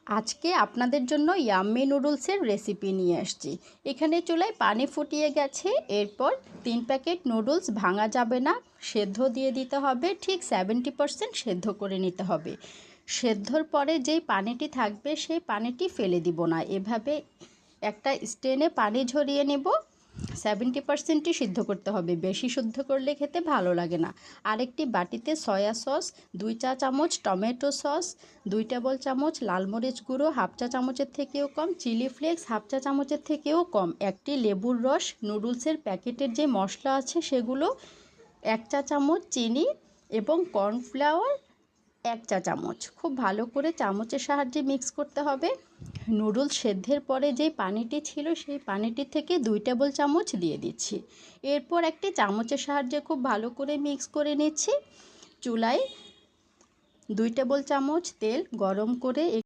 আজকে আপনাদের জন্য ইয়াম্মি নুডলসের রেসিপি নিয়ে আসছি। এখানে চুলায় পানি ফুটিয়ে গেছে। এরপর 3 প্যাকেট নুডলস ভাঙা যাবে না, সেদ্ধ দিয়ে দিতে হবে। ঠিক 70% সেদ্ধ করে নিতে হবে। সেদ্ধর পরে যেই পানিটি থাকবে সেই পানিটি ফেলে দিব না, এভাবে একটা স্ট্রেনে পানি ঝরিয়ে নেব। 70%ই সিদ্ধ করতে হবে, বেশি সিদ্ধ করলে খেতে ভালো লাগে না। আরেকটি বাটিতে সয়া সস, 2 চা চামচ টমেটো সস, 2 টেবিল চামচ লাল মরিচ গুঁড়ো, হাফ চা চামচের থেকেও কম চিলি ফ্লেক্স, হাফ চা চামচের থেকেও কম, একটি লেবুর রস, নুডলসের প্যাকেটের যে মশলা আছে সেগুলো, 1 চা চামচ চিনি এবং কর্নফ্লাওয়ার 1 চা চামচ। খুব ভালো করে চামচের সাহায্যে মিক্স করতে হবে। নুডলস সেদ্ধের পরে যে পানিটি ছিল সেই পানিটি থেকে 2 টেবিল চামচ দিয়ে দিচ্ছি। এরপর একটি চামচের সাহায্যে খুব ভালো করে মিক্স করে নিচ্ছি। চুলায় 2 টেবিল চামচ তেল গরম করে